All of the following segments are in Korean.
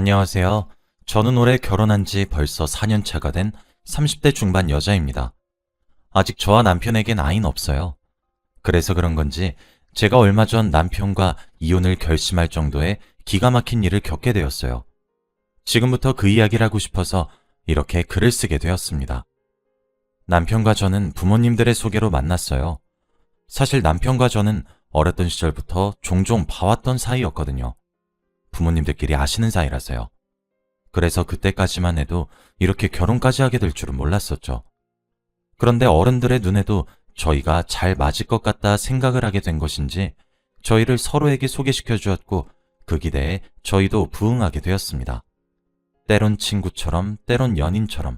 안녕하세요. 저는 올해 결혼한 지 벌써 4년 차가 된 30대 중반 여자입니다. 아직 저와 남편에겐 아이는 없어요. 그래서 그런 건지 제가 얼마 전 남편과 이혼을 결심할 정도의 기가 막힌 일을 겪게 되었어요. 지금부터 그 이야기를 하고 싶어서 이렇게 글을 쓰게 되었습니다. 남편과 저는 부모님들의 소개로 만났어요. 사실 남편과 저는 어렸던 시절부터 종종 봐왔던 사이였거든요. 부모님들끼리 아시는 사이라서요. 그래서 그때까지만 해도 이렇게 결혼까지 하게 될 줄은 몰랐었죠. 그런데 어른들의 눈에도 저희가 잘 맞을 것 같다 생각을 하게 된 것인지 저희를 서로에게 소개시켜 주었고 그 기대에 저희도 부응하게 되었습니다. 때론 친구처럼 때론 연인처럼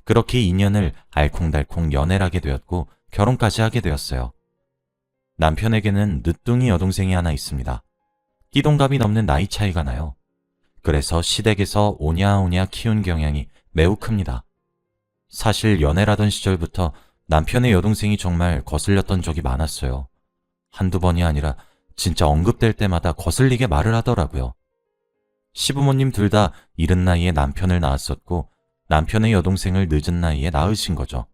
그렇게 인연을 알콩달콩 연애하게 되었고 결혼까지 하게 되었어요. 남편에게는 늦둥이 여동생이 하나 있습니다. 띠동갑이 넘는 나이 차이가 나요. 그래서 시댁에서 오냐오냐 키운 경향이 매우 큽니다. 사실 연애라던 시절부터 남편의 여동생이 정말 거슬렸던 적이 많았어요. 한두 번이 아니라 진짜 언급될 때마다 거슬리게 말을 하더라고요. 시부모님 둘 다 이른 나이에 남편을 낳았었고 남편의 여동생을 늦은 나이에 낳으신 거죠.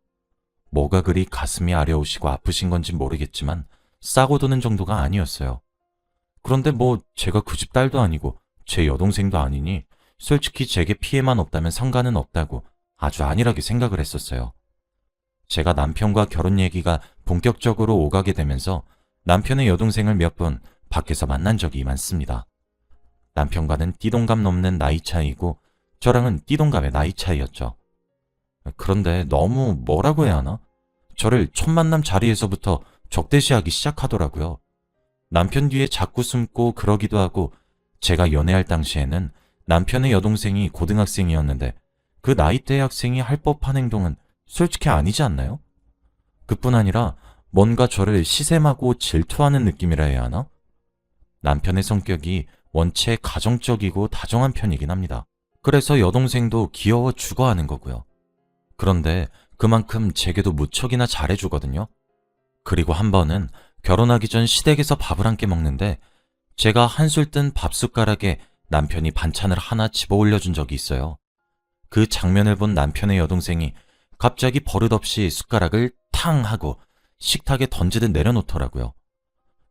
뭐가 그리 가슴이 아려우시고 아프신 건지 모르겠지만 싸고 도는 정도가 아니었어요. 그런데 뭐 제가 그 집 딸도 아니고 제 여동생도 아니니 솔직히 제게 피해만 없다면 상관은 없다고 아주 안일하게 생각을 했었어요. 제가 남편과 결혼 얘기가 본격적으로 오가게 되면서 남편의 여동생을 몇 번 밖에서 만난 적이 많습니다. 남편과는 띠동갑 넘는 나이 차이고 저랑은 띠동갑의 나이 차이였죠. 그런데 너무 뭐라고 해야 하나? 저를 첫 만남 자리에서부터 적대시하기 시작하더라고요. 남편 뒤에 자꾸 숨고 그러기도 하고 제가 연애할 당시에는 남편의 여동생이 고등학생이었는데 그 나이대의 학생이 할 법한 행동은 솔직히 아니지 않나요? 그뿐 아니라 뭔가 저를 시샘하고 질투하는 느낌이라 해야 하나? 남편의 성격이 원체 가정적이고 다정한 편이긴 합니다. 그래서 여동생도 귀여워 죽어하는 거고요. 그런데 그만큼 제게도 무척이나 잘해주거든요. 그리고 한 번은 결혼하기 전 시댁에서 밥을 함께 먹는데 제가 한술 뜬 밥숟가락에 남편이 반찬을 하나 집어 올려준 적이 있어요. 그 장면을 본 남편의 여동생이 갑자기 버릇없이 숟가락을 탕 하고 식탁에 던지듯 내려놓더라고요.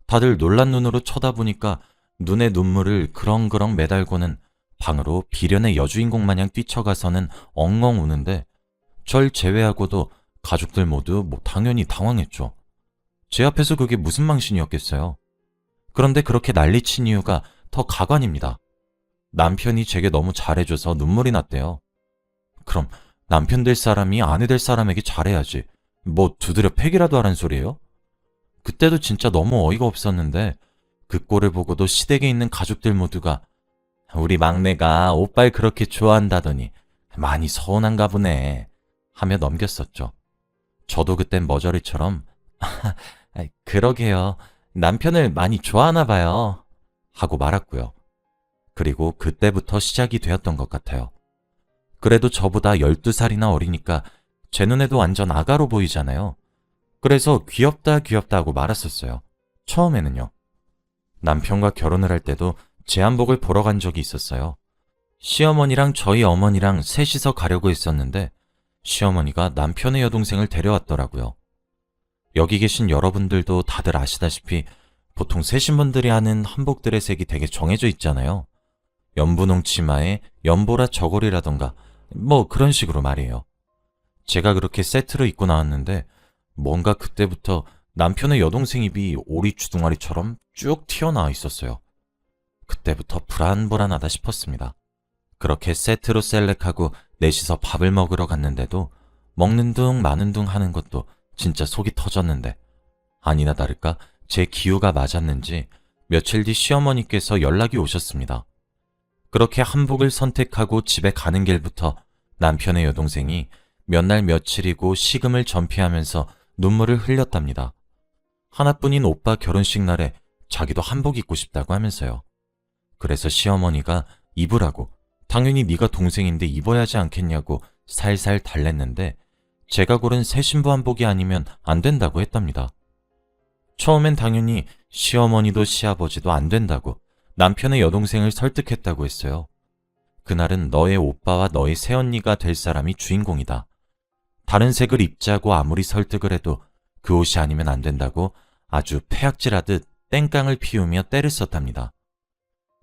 다들 놀란 눈으로 쳐다보니까 눈에 눈물을 그렁그렁 매달고는 방으로 비련의 여주인공 마냥 뛰쳐가서는 엉엉 우는데 절 제외하고도 가족들 모두 당연히 당황했죠. 제 앞에서 그게 무슨 망신이었겠어요. 그런데 그렇게 난리친 이유가 더 가관입니다. 남편이 제게 너무 잘해줘서 눈물이 났대요. 그럼 남편 될 사람이 아내 될 사람에게 잘해야지. 뭐 두드려 패기라도 하란 소리예요? 그때도 진짜 너무 어이가 없었는데 그 꼴을 보고도 시댁에 있는 가족들 모두가 우리 막내가 오빠를 그렇게 좋아한다더니 많이 서운한가 보네 하며 넘겼었죠. 저도 그땐 머저리처럼 그러게요. 남편을 많이 좋아하나 봐요. 하고 말았고요. 그리고 그때부터 시작이 되었던 것 같아요. 그래도 저보다 12살이나 어리니까 제 눈에도 완전 아가로 보이잖아요. 그래서 귀엽다 귀엽다 하고 말았었어요. 처음에는요. 남편과 결혼을 할 때도 제 한복을 보러 간 적이 있었어요. 시어머니랑 저희 어머니랑 셋이서 가려고 했었는데 시어머니가 남편의 여동생을 데려왔더라고요. 여기 계신 여러분들도 다들 아시다시피 보통 세신분들이 하는 한복들의 색이 되게 정해져 있잖아요. 연분홍 치마에 연보라 저고리라던가 뭐 그런 식으로 말이에요. 제가 그렇게 세트로 입고 나왔는데 뭔가 그때부터 남편의 여동생 입이 오리 주둥아리처럼 쭉 튀어나와 있었어요. 그때부터 불안불안하다 싶었습니다. 그렇게 세트로 셀렉하고 넷이서 밥을 먹으러 갔는데도 먹는 둥 마는 둥 하는 것도 진짜 속이 터졌는데 아니나 다를까 제 기후가 맞았는지 며칠 뒤 시어머니께서 연락이 오셨습니다. 그렇게 한복을 선택하고 집에 가는 길부터 남편의 여동생이 몇 날 며칠이고 식음을 전폐하면서 눈물을 흘렸답니다. 하나뿐인 오빠 결혼식 날에 자기도 한복 입고 싶다고 하면서요. 그래서 시어머니가 입으라고 당연히 네가 동생인데 입어야 하지 않겠냐고 살살 달랬는데 제가 고른 새 신부 한복이 아니면 안 된다고 했답니다. 처음엔 당연히 시어머니도 시아버지도 안 된다고 남편의 여동생을 설득했다고 했어요. 그날은 너의 오빠와 너의 새언니가 될 사람이 주인공이다. 다른 색을 입자고 아무리 설득을 해도 그 옷이 아니면 안 된다고 아주 패악질하듯 땡깡을 피우며 때를 썼답니다.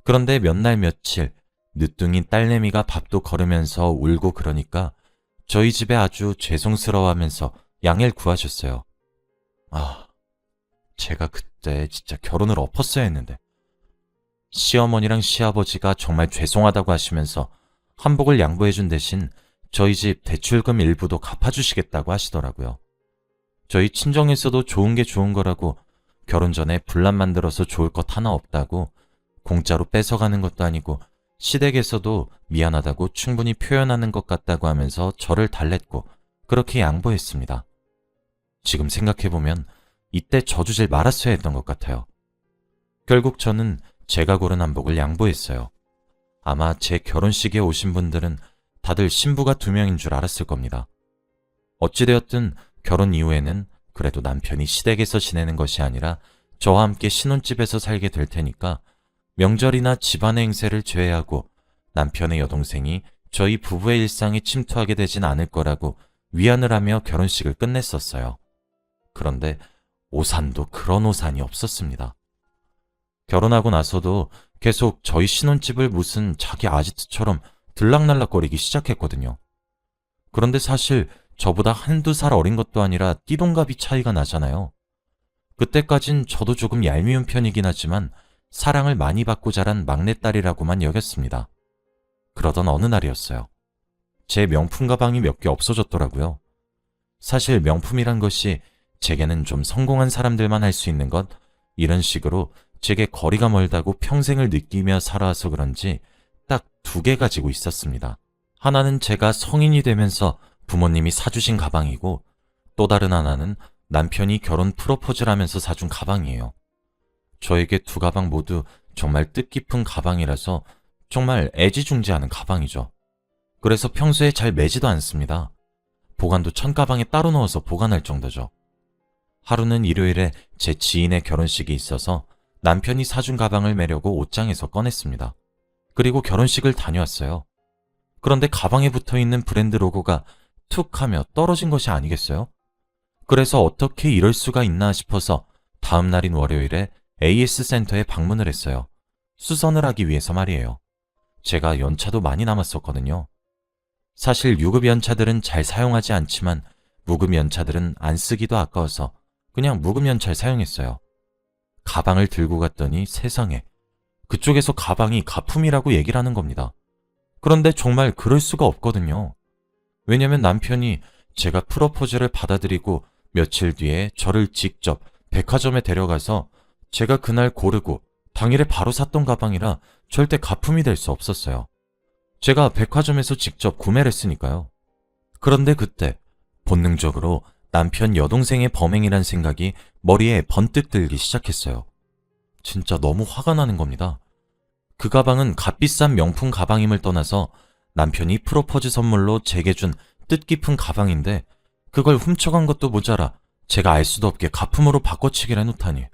그런데 몇 날 며칠 늦둥이 딸내미가 밥도 거르면서 울고 그러니까 저희 집에 아주 죄송스러워하면서 양해를 구하셨어요. 아, 제가 그때 진짜 결혼을 엎었어야 했는데. 시어머니랑 시아버지가 정말 죄송하다고 하시면서 한복을 양보해준 대신 저희 집 대출금 일부도 갚아주시겠다고 하시더라고요. 저희 친정에서도 좋은 게 좋은 거라고 결혼 전에 분란 만들어서 좋을 것 하나 없다고 공짜로 뺏어가는 것도 아니고 시댁에서도 미안하다고 충분히 표현하는 것 같다고 하면서 저를 달랬고 그렇게 양보했습니다. 지금 생각해보면 이때 저주질 말았어야 했던 것 같아요. 결국 저는 제가 고른 한복을 양보했어요. 아마 제 결혼식에 오신 분들은 다들 신부가 2명인 줄 알았을 겁니다. 어찌되었든 결혼 이후에는 그래도 남편이 시댁에서 지내는 것이 아니라 저와 함께 신혼집에서 살게 될 테니까 명절이나 집안의 행세를 제외하고 남편의 여동생이 저희 부부의 일상에 침투하게 되진 않을 거라고 위안을 하며 결혼식을 끝냈었어요. 그런데 오산도 그런 오산이 없었습니다. 결혼하고 나서도 계속 저희 신혼집을 무슨 자기 아지트처럼 들락날락거리기 시작했거든요. 그런데 사실 저보다 1~2살 어린 것도 아니라 띠동갑이 차이가 나잖아요. 그때까진 저도 조금 얄미운 편이긴 하지만 사랑을 많이 받고 자란 막내딸이라고만 여겼습니다. 그러던 어느 날이었어요. 제 명품 가방이 몇 개 없어졌더라고요. 사실 명품이란 것이 제게는 좀 성공한 사람들만 할 수 있는 것, 이런 식으로 제게 거리가 멀다고 평생을 느끼며 살아와서 그런지 딱 2개 가지고 있었습니다. 하나는 제가 성인이 되면서 부모님이 사주신 가방이고 또 다른 하나는 남편이 결혼 프로포즈를 하면서 사준 가방이에요. 저에게 2 가방 모두 정말 뜻깊은 가방이라서 정말 애지중지하는 가방이죠. 그래서 평소에 잘 매지도 않습니다. 보관도 천가방에 따로 넣어서 보관할 정도죠. 하루는 일요일에 제 지인의 결혼식이 있어서 남편이 사준 가방을 매려고 옷장에서 꺼냈습니다. 그리고 결혼식을 다녀왔어요. 그런데 가방에 붙어있는 브랜드 로고가 툭 하며 떨어진 것이 아니겠어요? 그래서 어떻게 이럴 수가 있나 싶어서 다음 날인 월요일에 AS 센터에 방문을 했어요. 수선을 하기 위해서 말이에요. 제가 연차도 많이 남았었거든요. 사실 유급 연차들은 잘 사용하지 않지만 무급 연차들은 안 쓰기도 아까워서 그냥 무급 연차를 사용했어요. 가방을 들고 갔더니 세상에, 그쪽에서 가방이 가품이라고 얘기를 하는 겁니다. 그런데 정말 그럴 수가 없거든요. 왜냐면 남편이 제가 프로포즈를 받아들이고 며칠 뒤에 저를 직접 백화점에 데려가서 제가 그날 고르고 당일에 바로 샀던 가방이라 절대 가품이 될 수 없었어요. 제가 백화점에서 직접 구매를 했으니까요. 그런데 그때 본능적으로 남편 여동생의 범행이란 생각이 머리에 번뜩 들기 시작했어요. 진짜 너무 화가 나는 겁니다. 그 가방은 값비싼 명품 가방임을 떠나서 남편이 프로포즈 선물로 제게 준 뜻깊은 가방인데 그걸 훔쳐간 것도 모자라 제가 알 수도 없게 가품으로 바꿔치기를 해놓다니.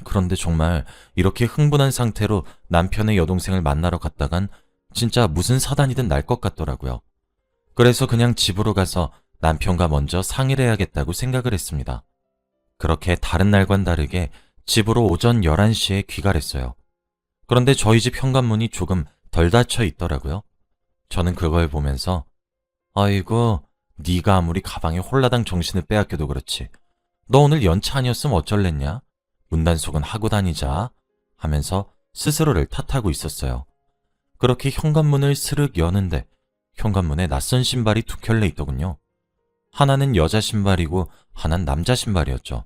그런데 정말 이렇게 흥분한 상태로 남편의 여동생을 만나러 갔다간 진짜 무슨 사단이든 날 것 같더라고요. 그래서 그냥 집으로 가서 남편과 먼저 상의를 해야겠다고 생각을 했습니다. 그렇게 다른 날과는 다르게 집으로 오전 11시에 귀가했어요. 그런데 저희 집 현관문이 조금 덜 닫혀 있더라고요. 저는 그걸 보면서 아이고, 네가 아무리 가방에 홀라당 정신을 빼앗겨도 그렇지. 너 오늘 연차 아니었으면 어쩔랬냐? 문단속은 하고 다니자 하면서 스스로를 탓하고 있었어요. 그렇게 현관문을 스르륵 여는데 현관문에 낯선 신발이 2켤레 있더군요. 하나는 여자 신발이고 하나는 남자 신발이었죠.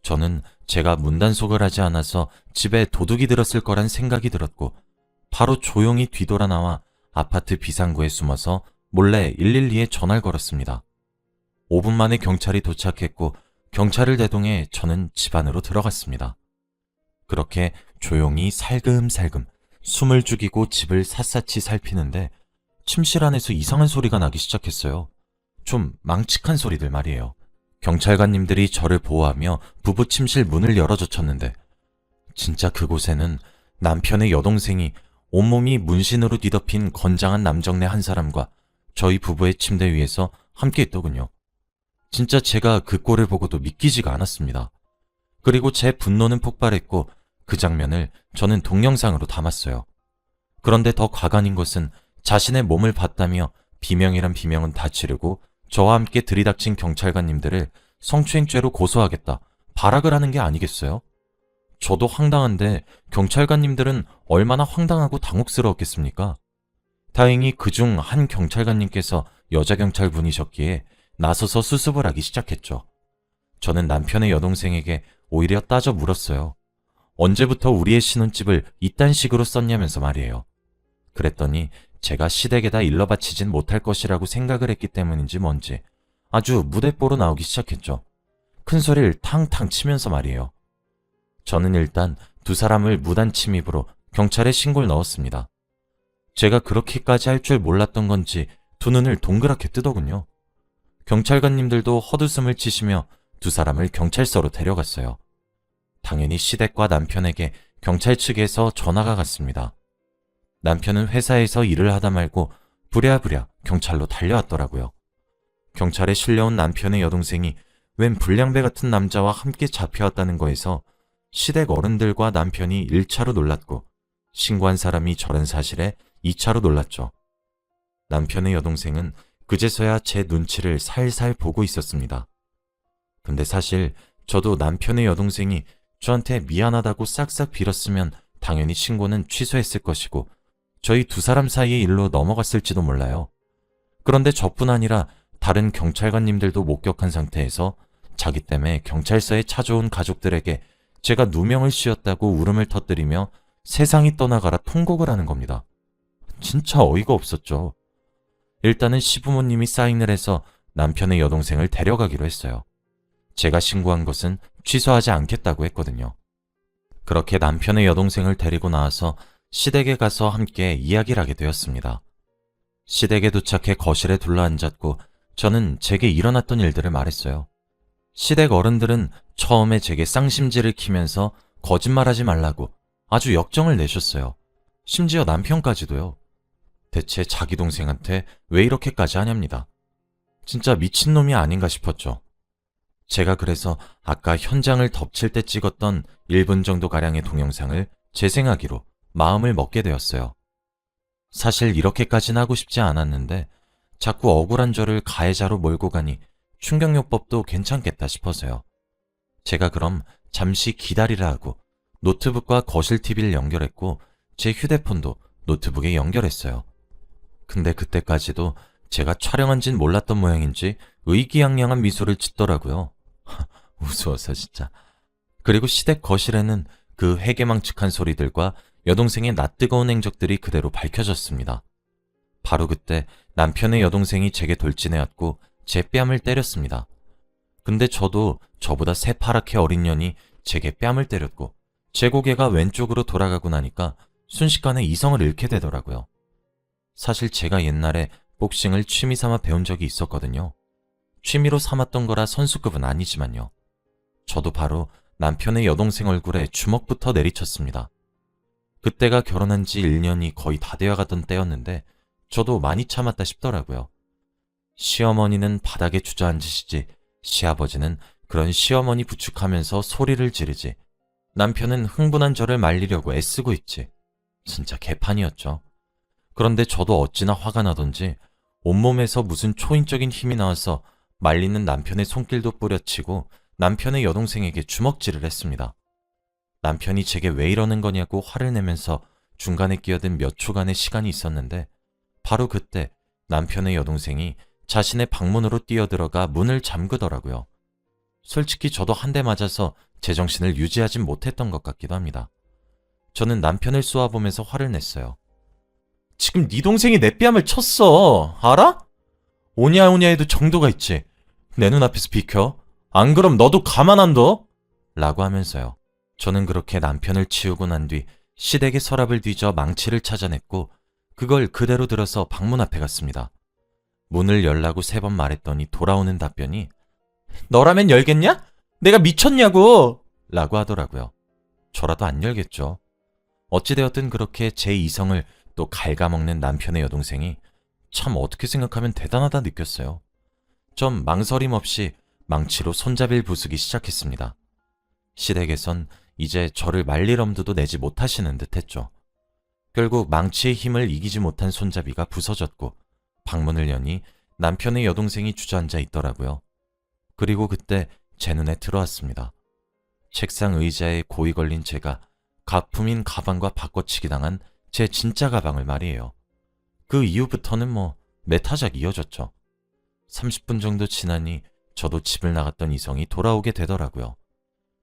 저는 제가 문단속을 하지 않아서 집에 도둑이 들었을 거란 생각이 들었고 바로 조용히 뒤돌아 나와 아파트 비상구에 숨어서 몰래 112에 전화를 걸었습니다. 5분 만에 경찰이 도착했고 경찰을 대동해 저는 집 안으로 들어갔습니다. 그렇게 조용히 살금살금 숨을 죽이고 집을 샅샅이 살피는데 침실 안에서 이상한 소리가 나기 시작했어요. 좀 망측한 소리들 말이에요. 경찰관님들이 저를 보호하며 부부 침실 문을 열어젖혔는데 진짜 그곳에는 남편의 여동생이 온몸이 문신으로 뒤덮인 건장한 남정네 한 사람과 저희 부부의 침대 위에서 함께 있더군요. 진짜 제가 그 꼴을 보고도 믿기지가 않았습니다. 그리고 제 분노는 폭발했고 그 장면을 저는 동영상으로 담았어요. 그런데 더 과간인 것은 자신의 몸을 봤다며 비명이란 비명은 다 지르고 저와 함께 들이닥친 경찰관님들을 성추행죄로 고소하겠다 발악을 하는 게 아니겠어요? 저도 황당한데 경찰관님들은 얼마나 황당하고 당혹스러웠겠습니까? 다행히 그중 한 경찰관님께서 여자 경찰분이셨기에 나서서 수습을 하기 시작했죠. 저는 남편의 여동생에게 오히려 따져 물었어요. 언제부터 우리의 신혼집을 이딴 식으로 썼냐면서 말이에요. 그랬더니 제가 시댁에다 일러 바치진 못할 것이라고 생각을 했기 때문인지 뭔지 아주 무대뽀로 나오기 시작했죠. 큰 소리를 탕탕 치면서 말이에요. 저는 일단 두 사람을 무단 침입으로 경찰에 신고를 넣었습니다. 제가 그렇게까지 할 줄 몰랐던 건지 두 눈을 동그랗게 뜨더군요. 경찰관님들도 헛웃음을 치시며 두 사람을 경찰서로 데려갔어요. 당연히 시댁과 남편에게 경찰 측에서 전화가 갔습니다. 남편은 회사에서 일을 하다 말고 부랴부랴 경찰로 달려왔더라고요. 경찰에 실려온 남편의 여동생이 웬 불량배 같은 남자와 함께 잡혀왔다는 거에서 시댁 어른들과 남편이 1차로 놀랐고 신고한 사람이 저런 사실에 2차로 놀랐죠. 남편의 여동생은 그제서야 제 눈치를 살살 보고 있었습니다. 근데 사실 저도 남편의 여동생이 저한테 미안하다고 싹싹 빌었으면 당연히 신고는 취소했을 것이고 저희 두 사람 사이의 일로 넘어갔을지도 몰라요. 그런데 저뿐 아니라 다른 경찰관님들도 목격한 상태에서 자기 때문에 경찰서에 찾아온 가족들에게 제가 누명을 씌웠다고 울음을 터뜨리며 세상이 떠나가라 통곡을 하는 겁니다. 진짜 어이가 없었죠. 일단은 시부모님이 사인을 해서 남편의 여동생을 데려가기로 했어요. 제가 신고한 것은 취소하지 않겠다고 했거든요. 그렇게 남편의 여동생을 데리고 나와서 시댁에 가서 함께 이야기를 하게 되었습니다. 시댁에 도착해 거실에 둘러앉았고 저는 제게 일어났던 일들을 말했어요. 시댁 어른들은 처음에 제게 쌍심지를 키면서 거짓말하지 말라고 아주 역정을 내셨어요. 심지어 남편까지도요. 대체 자기 동생한테 왜 이렇게까지 하냐입니다. 진짜 미친놈이 아닌가 싶었죠. 제가 그래서 아까 현장을 덮칠 때 찍었던 1분 정도가량의 동영상을 재생하기로 마음을 먹게 되었어요. 사실 이렇게까지는 하고 싶지 않았는데 자꾸 억울한 저를 가해자로 몰고 가니 충격요법도 괜찮겠다 싶어서요. 제가 그럼 잠시 기다리라 하고 노트북과 거실 TV를 연결했고 제 휴대폰도 노트북에 연결했어요. 근데 그때까지도 제가 촬영한진 몰랐던 모양인지 의기양양한 미소를 짓더라고요. 우스워서 진짜. 그리고 시댁 거실에는 그 회개망측한 소리들과 여동생의 낯뜨거운 행적들이 그대로 밝혀졌습니다. 바로 그때 남편의 여동생이 제게 돌진해왔고 제 뺨을 때렸습니다. 근데 저도 저보다 새파랗게 어린 년이 제게 뺨을 때렸고 제 고개가 왼쪽으로 돌아가고 나니까 순식간에 이성을 잃게 되더라고요. 사실 제가 옛날에 복싱을 취미 삼아 배운 적이 있었거든요. 취미로 삼았던 거라 선수급은 아니지만요. 저도 바로 남편의 여동생 얼굴에 주먹부터 내리쳤습니다. 그때가 결혼한 지 1년이 거의 다 되어가던 때였는데 저도 많이 참았다 싶더라고요. 시어머니는 바닥에 주저앉으시지 시아버지는 그런 시어머니 부축하면서 소리를 지르지 남편은 흥분한 저를 말리려고 애쓰고 있지. 진짜 개판이었죠. 그런데 저도 어찌나 화가 나던지 온몸에서 무슨 초인적인 힘이 나와서 말리는 남편의 손길도 뿌려치고 남편의 여동생에게 주먹질을 했습니다. 남편이 제게 왜 이러는 거냐고 화를 내면서 중간에 끼어든 몇 초간의 시간이 있었는데 바로 그때 남편의 여동생이 자신의 방문으로 뛰어들어가 문을 잠그더라고요. 솔직히 저도 한 대 맞아서 제정신을 유지하진 못했던 것 같기도 합니다. 저는 남편을 쏘아보면서 화를 냈어요. 지금 네 동생이 내 뺨을 쳤어. 알아? 오냐오냐 해도 정도가 있지. 내 눈앞에서 비켜. 안 그럼 너도 가만 안 둬? 라고 하면서요. 저는 그렇게 남편을 치우고 난 뒤 시댁의 서랍을 뒤져 망치를 찾아냈고 그걸 그대로 들어서 방문 앞에 갔습니다. 문을 열라고 3번 말했더니 돌아오는 답변이 너라면 열겠냐? 내가 미쳤냐고! 라고 하더라고요. 저라도 안 열겠죠. 어찌되었든 그렇게 제 이성을 또 갉아먹는 남편의 여동생이 참 어떻게 생각하면 대단하다 느꼈어요. 좀 망설임 없이 망치로 손잡이를 부수기 시작했습니다. 시댁에선 이제 저를 말릴 엄두도 내지 못하시는 듯 했죠. 결국 망치의 힘을 이기지 못한 손잡이가 부서졌고 방문을 여니 남편의 여동생이 주저앉아 있더라고요. 그리고 그때 제 눈에 들어왔습니다. 책상 의자에 고이 걸린 제가 가품인 가방과 바꿔치기 당한 제 진짜 가방을 말이에요. 그 이후부터는 매타작 이어졌죠. 30분 정도 지나니 저도 집을 나갔던 이성이 돌아오게 되더라고요.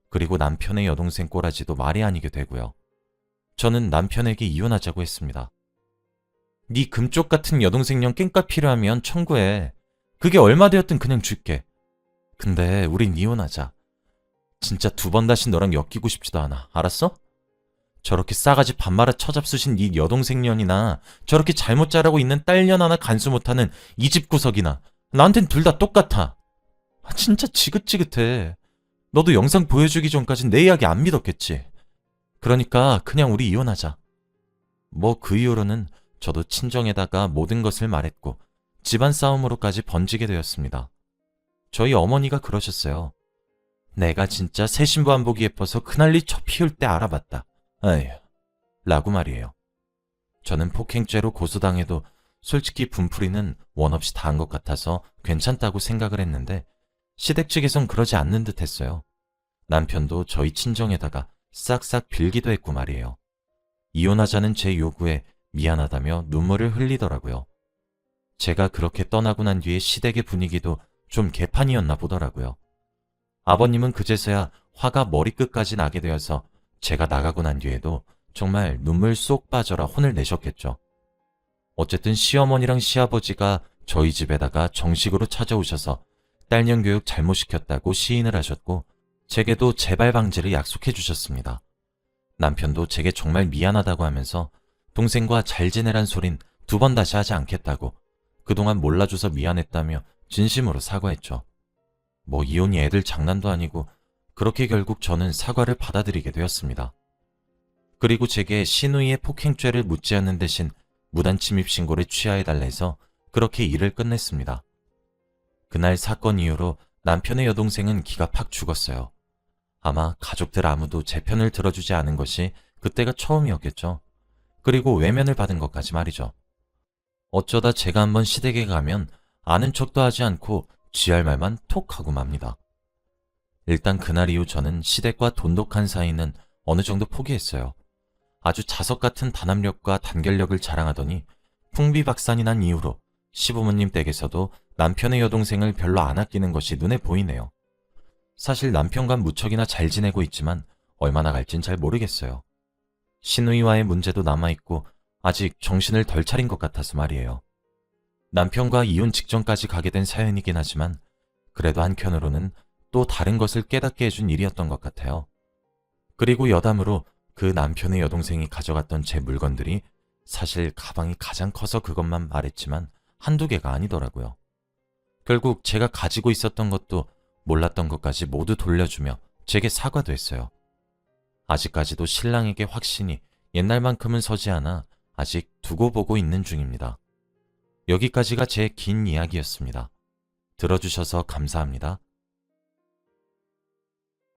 그리고 남편의 여동생 꼬라지도 말이 아니게 되고요. 저는 남편에게 이혼하자고 했습니다. 네 금쪽 같은 여동생용 깽값 필요하면 청구해. 그게 얼마 되었든 그냥 줄게. 근데 우린 이혼하자. 진짜 두 번 다시 너랑 엮이고 싶지도 않아. 알았어? 저렇게 싸가지 반말아 처잡수신 네 여동생년이나 저렇게 잘못 자라고 있는 딸년 하나 간수 못하는 이 집 구석이나 나한텐 둘 다 똑같아. 진짜 지긋지긋해. 너도 영상 보여주기 전까진 내 이야기 안 믿었겠지. 그러니까 그냥 우리 이혼하자. 그 이후로는 저도 친정에다가 모든 것을 말했고 집안 싸움으로까지 번지게 되었습니다. 저희 어머니가 그러셨어요. 내가 진짜 새 신부 안 보기 예뻐서 그날리 저 피울 때 알아봤다. 아휴, 라고 말이에요. 저는 폭행죄로 고소당해도 솔직히 분풀이는 원 없이 다 한 것 같아서 괜찮다고 생각을 했는데 시댁 측에선 그러지 않는 듯 했어요. 남편도 저희 친정에다가 싹싹 빌기도 했고 말이에요. 이혼하자는 제 요구에 미안하다며 눈물을 흘리더라고요. 제가 그렇게 떠나고 난 뒤에 시댁의 분위기도 좀 개판이었나 보더라고요. 아버님은 그제서야 화가 머리끝까지 나게 되어서 제가 나가고 난 뒤에도 정말 눈물 쏙 빠져라 혼을 내셨겠죠. 어쨌든 시어머니랑 시아버지가 저희 집에다가 정식으로 찾아오셔서 딸년 교육 잘못시켰다고 시인을 하셨고 제게도 재발 방지를 약속해 주셨습니다. 남편도 제게 정말 미안하다고 하면서 동생과 잘 지내란 소린 두 번 다시 하지 않겠다고 그동안 몰라줘서 미안했다며 진심으로 사과했죠. 이혼이 애들 장난도 아니고 그렇게 결국 저는 사과를 받아들이게 되었습니다. 그리고 제게 시누이의 폭행죄를 묻지 않는 대신 무단 침입 신고를 취하해달라 해서 그렇게 일을 끝냈습니다. 그날 사건 이후로 남편의 여동생은 기가 팍 죽었어요. 아마 가족들 아무도 제 편을 들어주지 않은 것이 그때가 처음이었겠죠. 그리고 외면을 받은 것까지 말이죠. 어쩌다 제가 한번 시댁에 가면 아는 척도 하지 않고 쥐할 말만 톡 하고 맙니다. 일단 그날 이후 저는 시댁과 돈독한 사이는 어느 정도 포기했어요. 아주 자석 같은 단합력과 단결력을 자랑하더니 풍비박산이 난 이후로 시부모님 댁에서도 남편의 여동생을 별로 안 아끼는 것이 눈에 보이네요. 사실 남편과 무척이나 잘 지내고 있지만 얼마나 갈진 잘 모르겠어요. 시누이와의 문제도 남아있고 아직 정신을 덜 차린 것 같아서 말이에요. 남편과 이혼 직전까지 가게 된 사연이긴 하지만 그래도 한켠으로는 또 다른 것을 깨닫게 해준 일이었던 것 같아요. 그리고 여담으로 그 남편의 여동생이 가져갔던 제 물건들이 사실 가방이 가장 커서 그것만 말했지만 한두 개가 아니더라고요. 결국 제가 가지고 있었던 것도 몰랐던 것까지 모두 돌려주며 제게 사과도 했어요. 아직까지도 신랑에게 확신이 옛날만큼은 서지 않아 아직 두고 보고 있는 중입니다. 여기까지가 제 긴 이야기였습니다. 들어주셔서 감사합니다.